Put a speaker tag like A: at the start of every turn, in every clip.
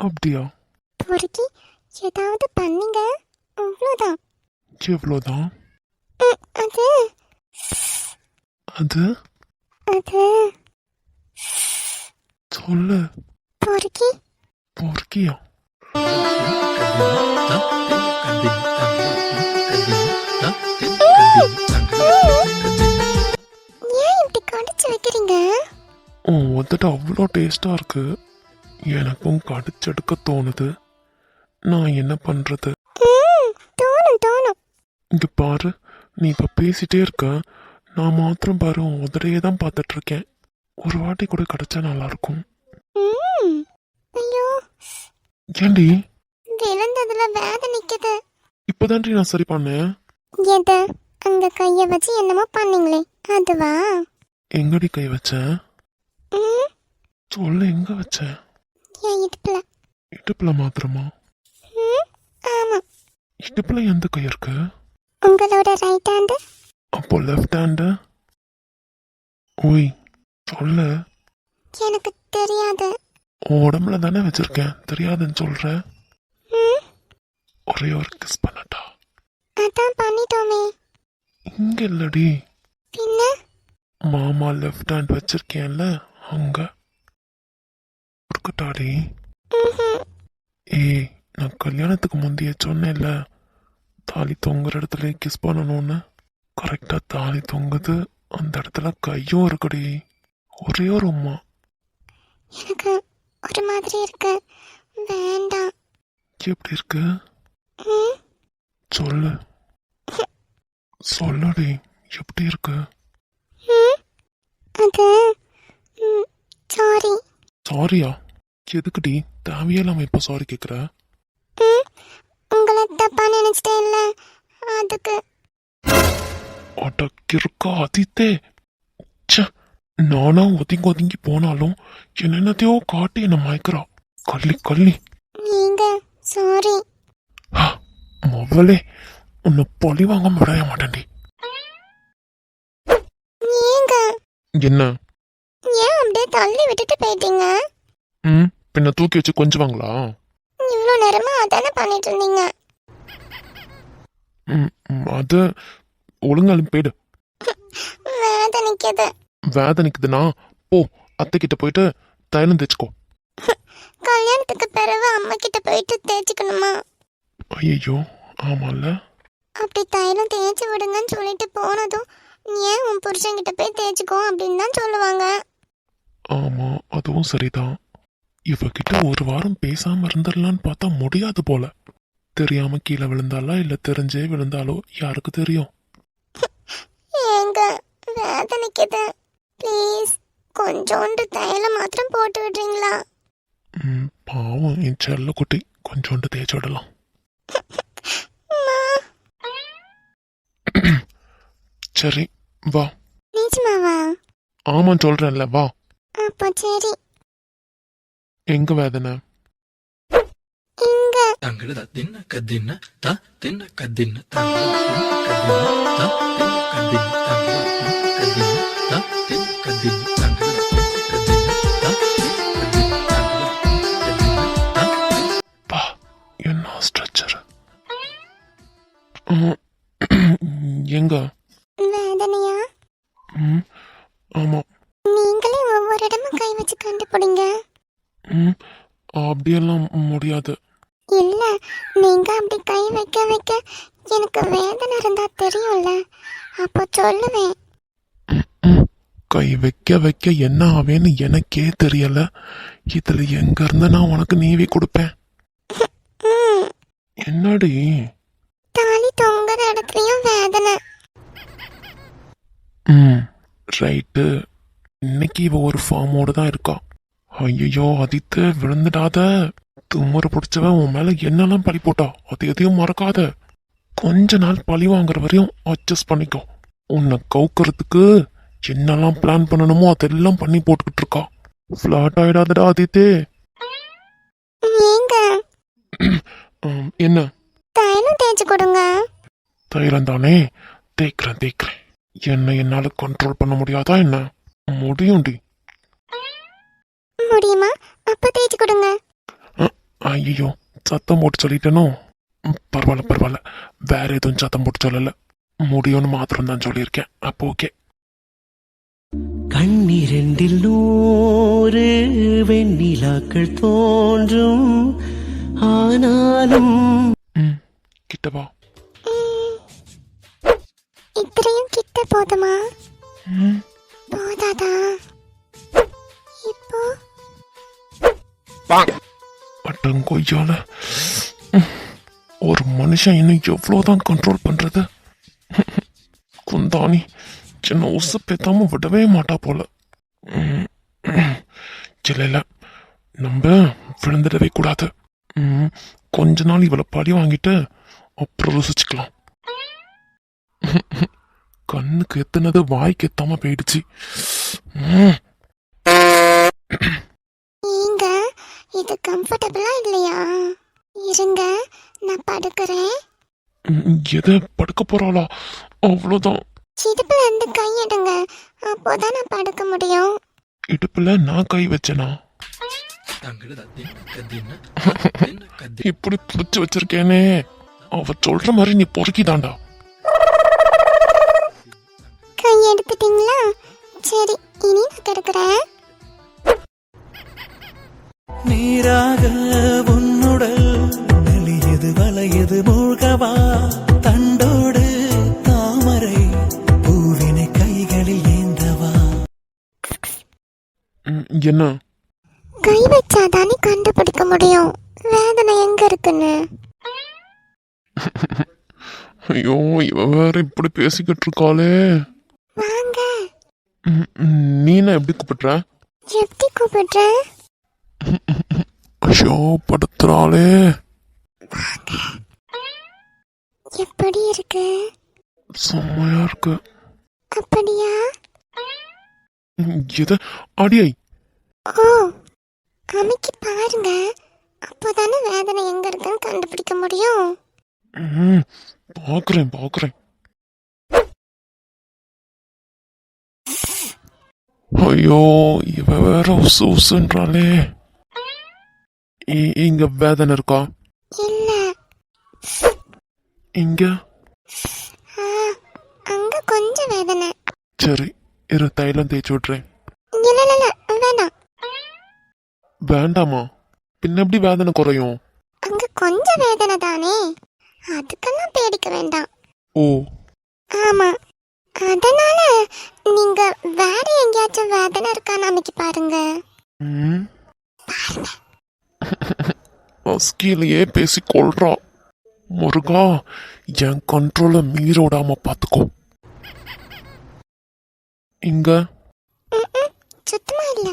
A: அப்படியா?
B: பொறுக்கி ஏதாவது பண்ணுங்க, அவ்வளோதான்.
A: எவ்வளோதான்?
B: அது
A: அது
B: அது
A: சொல்லு.
B: பொறுக்கி
A: பொறுக்கியா?
B: ஏன் இப்படி கடிச்சு வைக்கிறீங்க?
A: வந்துட்டு அவ்வளோ டேஸ்டா இருக்கு. எனக்கும் கடிச்செடுக்க தோணுது. நான் என்ன பண்றது?
B: தோணும் தோணும்.
A: இங்க பாரு, நீ இப்ப பேசிட்டே இருக்க, நான் மாத்திரம் பாரு உதடையே தான் பார்த்துட்டு இருக்கேன். ஒரு வாட்டி கூட கிடைச்சா நல்லா இருக்கும்.
B: ஐயோ,
A: ஏண்டி
B: விழுந்ததுல வேதனைக்குது.
A: இப்பதான்டி நான் சரி பண்ணேன்.
B: எது? அங்க கைய வச்சு என்னமோ பண்ணீங்களே, அதுவா?
A: எங்கடி கை வச்ச?
B: ம்,
A: சொல்லு, எங்க வச்ச?
B: என் இடுப்புல.
A: இடுப்புல மாத்திரமா?
B: ஆமா.
A: இடுப்புல எந்த கை இருக்கு?
B: உங்களோட ரைட் ஹேண்டு.
A: அப்போ லெஃப்ட் ஹேண்டு? ஓய், சொல்லு.
B: எனக்கு தெரியாது.
A: உடம்புல தானே வச்சிருக்கேன், தெரியாதுன்னு சொல்ற. ஒரே ஒரு கிஸ் பண்ணட்டா?
B: அதான் பண்ணிட்டோமே.
A: இங்க இல்லடி,
B: பின்ன?
A: மாமா லெஃப்ட் ஹேண்ட் வச்சிருக்கேன்ல, அங்க கொடுக்கட்டாடி? ஏய், நான் கல்யாணத்துக்கு முந்தைய சொன்னேன்ல, தாலி தொங்குற இடத்துல கிஸ் பண்ணணும்னு. கரெக்டா தாலி தொங்குது, அந்த இடத்துல கையும் இருக்குடி. ஒரே ஒரு உம்மா.
B: எனக்கு ஒரு மாதிரி இருக்கு, வேண்டாம்.
A: எப்படி இருக்கு? சொல்லு, சொல்லுடி, எப்படி இருக்கு?
B: அது சாரி.
A: சாரியா? எதுக்குடி தேவையில்லாம இப்ப சாரி கேக்குற?
B: உங்களை தப்பா நினைச்சிட்டேன் இல்ல, அதுக்கு.
A: அடக்கிருக்கா அதித்தே. ச்சே, நானா ஒதுங்கி ஒதுங்கி போனாலும் என்னென்னத்தையோ காட்டி என்ன மயக்கிறா. கள்ளி கள்ளி.
B: நீங்க சாரி.
A: மொவலே, உன்னை பழி வாங்க விடைய மாட்டேன்டி.
B: நீங்க
A: என்ன?
B: ஏன் அப்படியே தள்ளி விட்டுட்டு போயிட்டீங்க?
A: பின்ன தூக்கி வச்சு கொஞ்சுவாங்களா?
B: இவ்வளோ நேரமா அதானே பண்ணிட்டு இருந்தீங்க.
A: அது ஒழுங்காலும் போயிடு.
B: வேதனைக்குது.
A: வேதனைக்குதுன்னா போ, அத்தை கிட்ட போயிட்டு தைலம் தேய்ச்சிக்கோ.
B: கல்யாணத்துக்கு பிறகு அம்மா கிட்ட போயிட்டு தேய்ச்சிக்கணுமா?
A: ஐயோ, ஆமால.
B: அப்படி தைலம் தேய்ச்சி விடுங்கன்னு சொல்லிட்டு போனதும் ஏன் உன் புருஷன்கிட்ட போய் தேய்ச்சிக்கோ அப்படின்னு தான் சொல்லுவாங்க.
A: ஆமா, அதுவும் சரிதான். இவகிட்ட ஒரு வாரம் பேசாம இருந்துடலான்னு பார்த்தா முடியாது போல. தெரியாம கீழே விழுந்தாலா இல்ல தெரிஞ்சே விழுந்தாலோ யாருக்கு தெரியும்?
B: ஏங்க, வேதனைக்குது. ப்ளீஸ் கொஞ்சோண்டு தைலம் மாத்திரம் போட்டு விடுறீங்களா?
A: பாவம் என் செல்ல குட்டி, கொஞ்சோண்டு தேய்ச்சி விடலாம். சரி வா.
B: நிஜமாவா?
A: ஆமான்னு சொல்றேன்ல, வா.
B: அப்போ சரி.
A: எங்க வேதனை?
B: இங்க.
C: தங்கட தின்ன கதின்ன த தின்ன கதின்ன தங்கட கதின்ன த தின்ன கதின்ன தங்கட கதின்ன த தின்ன கதின்ன தங்கட கதின்ன
A: பா, என்ன ஸ்ட்ரெச்சர். எங்க
B: வேதனையா?
A: ஆமா.
B: நீங்களே ஒவ்வொரு இடமும் கை வச்சு கண்டுபிடிங்க.
A: அப்படியெல்லாம் முடியாது.
B: இல்ல, நீங்க அப்படி கை வைக்க வைக்க எனக்கு வேதனை இருந்தா தெரியும்ல, அப்போ சொல்லுவேன்.
A: கை வைக்க வைக்க என்ன ஆவேன்னு எனக்கே தெரியல. இதுல எங்க இருந்து நான் உனக்கு நீவி கொடுப்பேன். என்னடி?
B: தாலி தொங்குற இடத்துலயும் வேதனை.
A: ரைட்டு. இன்னைக்கு இவ ஒரு ஃபார்மோட தான் இருக்கா. ஐயோ அதித்து, விழுந்துடாத. தும்மறு பிடிச்சவன் உன் மேல என்னெல்லாம் பழி போட்டா அது எதையும் மறக்காத. கொஞ்ச நாள் பழி வாங்குற வரையும் அட்ஜஸ்ட் பண்ணிக்கோ. உன்னை கவுக்கிறதுக்கு என்னெல்லாம் பிளான் பண்ணணுமோ அதெல்லாம் பண்ணி போட்டுக்கிட்டு இருக்கா. ஃபிளாட் ஆயிடாதடா அதித்தே.
B: நீங்க
A: என்ன?
B: தைலம் தேய்ச்சி கொடுங்க.
A: தைலம் தானே, தேய்க்கிறேன். என்ன என்னால கண்ட்ரோல் பண்ண முடியாதா என்ன? முடியும்டி.
B: முடியுமா? அப்ப தேய்ச்சி கொடுங்க.
A: ஐயோ, சத்தம் போட்டு சொல்லிட்டேனோ? பரவாயில்ல, வேற எதுவும் சத்தம் போட்டு சொல்லல. முடியும்னு மாத்திரம் தான் சொல்லியிருக்கேன். அப்போ ஓகே.
D: கண்ணிரண்டில் 100 வெண்ணிலாக்கள் தோன்றும், ஆனாலும்
A: கிட்டவா.
B: இത്രയും கிட்ட போதுமா? போதாதா? இப்போ
A: அட்டங்கொய்யால ஒரு மனுஷன் இன்னும் எவ்வளவுதான் கண்ட்ரோல் பண்றது? குந்தாணி சின்ன உசு பேத்தாம விடவே மாட்டா போல. இல்ல நம்ம விழுந்துடவே கூடாது. கொஞ்ச நாள் இவளை பழி வாங்கிட்டு அப்புறம் ருசிச்சுக்கலாம். கண்ணுக்கு எத்துனது வாய்க்கு எத்தாம போயிடுச்சு.
B: நீங்க இது கம்ஃபர்டபுளா இல்லையா? இருங்க, நான் படுக்கிறேன்.
A: எதை படுக்க போறாளா? அவ்வளவுதான்.
B: இடுப்புல இருந்து கை எடுங்க, அப்போதான் நான் படுக்க முடியும்.
A: இடுப்புல நான் கை வச்சேனா?
C: தங்கட தின்ன கத்தின்ன
A: இப்படி புடிச்சு வச்சிருக்கேனே. அவ சொல்ற மாதிரி நீ பொறுக்கிதாண்டா.
B: கை எடுத்துட்டீங்களா? சரி, இனி நான் கிடக்குறேன்.
D: நீராக உன்னுடல் நெளியது வளையது மூழ்கவா, தண்டோடு தாமரை பூவினை கைகளில் ஏந்தவா.
A: என்ன?
B: கை வச்சாதானே கண்டுபிடிக்க முடியும் வேதனை எங்க இருக்குன்னு.
A: ஐயோ, இவ வேற இப்படி பேசிக்கிட்டு இருக்காளே.
B: வாங்க.
A: நீ என்ன எப்படி கூப்பிடுற?
B: எப்படி கூப்பிடுறேன்?
A: ஐயோ, படுத்துறாளே.
B: எப்படி இருக்கு?
A: செம்மையா இருக்கு.
B: அப்படியா?
A: எது அடியை?
B: ஓ, அமுக்கி பாருங்க, அப்போதானே வேதனை எங்க இருக்குன்னு கண்டுபிடிக்க முடியும்.
A: பாக்குறேன். ஐயோ, இவ வேற உசு உசுன்றாளே. இங்க வேதனை இருக்கா?
B: இல்ல.
A: இங்க?
B: அங்க கொஞ்சம் வேதனை.
A: சரி, இரு தைலம் தேய்ச்சி விட்றேன்.
B: இல்ல வேணாம்.
A: வேண்டாமா? பின்ன எப்படி வேதனை குறையும்?
B: அங்க கொஞ்சம் வேதனை தானே, அதுக்கெல்லாம் பேடிக்க வேண்டாம்.
A: ஓ,
B: ஆமா, அதனால நீங்க வேற எங்கேயாச்சும் வேதனை இருக்கான்னு அமைக்கி பாருங்க.
A: அஸ்கிலேயே பேசி கொள்றா. முருகா, என் கண்ட்ரோல மீறோடாம பாத்துக்கோ. இங்க
B: சுத்தமா இல்ல.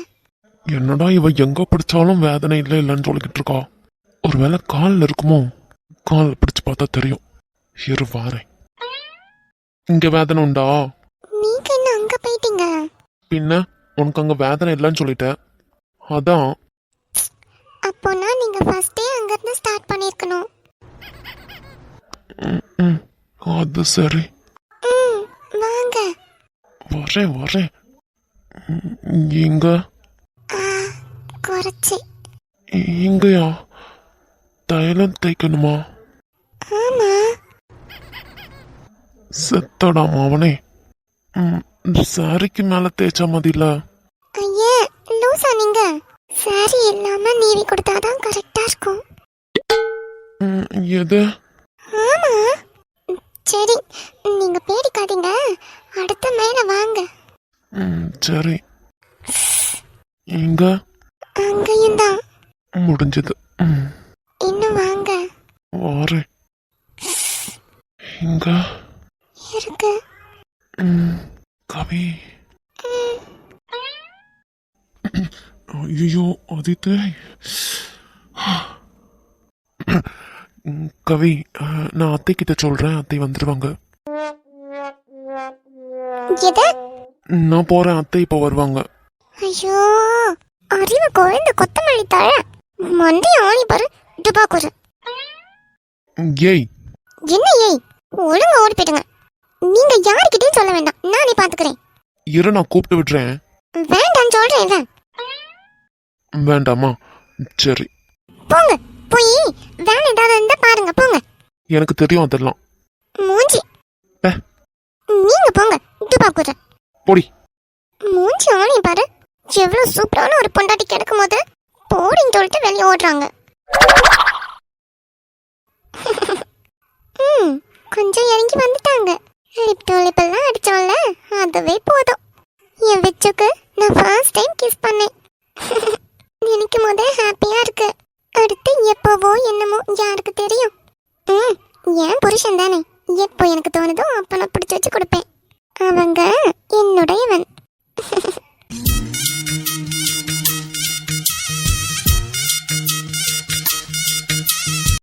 A: என்னடா இவ எங்க பிடிச்சாலும் வேதனை இல்லைன்னு சொல்லிக்கிட்டு இருக்கா. ஒருவேளை காலில் இருக்குமோ? காலில் பிடிச்சு பார்த்தா தெரியும். இரு வாரேன். இங்க வேதனை உண்டா?
B: நீங்க என்ன அங்க போயிட்டீங்க?
A: பின்ன உனக்கு அங்க வேதனை இல்லைன்னு சொல்லிட்டேன், அதான்.
B: அப்போனா நீங்க ஃபர்ஸ்டே அங்க இருந்து ஸ்டார்ட் பண்ணிருக்கணும்.
A: அது சரி,
B: வாங்க.
A: வரேன். இங்க?
B: குறைச்சி.
A: இங்கயா? தைலம் தேய்க்கணுமா?
B: ஆமா.
A: செத்தடா மாவனே. சாரிக்கு மேல தேய்ச்சா மதியில.
B: ஐயே, லூசா நீங்க? சாரி இல்லாம நீவி கொடுத்தாதான் கரெக்டா இருக்கும்.
A: எது?
B: ஆமா. சரி, நீங்க பேடிக்காதீங்க, அடுத்த மேல வாங்க.
A: சரி. இங்க?
B: அங்கேயும் தான்.
A: முடிஞ்சது.
B: இன்னும் வாங்க.
A: வாரேன். இங்க
B: இருக்கு.
A: கவி. ஐயோ, அதித்து. கவி, நான் அத்தை கிட்ட சொல்றேன், அத்தை வந்துருவாங்க.
B: எது?
A: நான் போறேன், அத்தை இப்ப வருவாங்க.
B: ஐயோ, அறிவு கோவிந்த கொத்தமல்லி தழ மண்டி ஆணி பாரு டுபாக்குற.
A: ஏய்,
B: என்ன ஏய்? ஒழுங்கா ஓடி போயிடுங்க. நீங்க யாருக்கிட்டையும் சொல்ல வேண்டாம், நானே பாத்துக்கிறேன்.
A: இரு, நான் கூப்பிட்டு விடுறேன்.
B: வேண்டான்னு சொல்றேன்ல.
A: வேண்டாமா? சரி,
B: போங்க, போய் வேலை ஏதாவது இருந்தா பாருங்க, போங்க.
A: எனக்கு தெரியும் அதெல்லாம்.
B: மூஞ்சி.
A: பே.
B: நீங்க போங்க, துபாக்கூட.
A: போடி.
B: மூஞ்சி ஆளையும் பாரு, எவ்வளவு சூப்பரான ஒரு பொண்டாட்டி கிடைக்கும் போது போடின்னு சொல்லிட்டு வெளியே ஓடுறாங்க. கொஞ்சம் இறங்கி வந்துட்டாங்க. லிப் டு லிப் எல்லாம் அடிச்சோம்ல, அதுவே போதும். என் விச்சுக்கு நான் ஃபர்ஸ்ட் டைம் கிஸ் பண்ணேன். நினைக்கும் போதே ஹாப்பியா இருக்கு. அடுத்து எப்பவோ என்னமோ யாருக்கு தெரியும். என் புருஷன் தானே, எப்போ எனக்கு தோணுதோ அப்போ நான் பிடிச்சி வச்சு கொடுப்பேன்.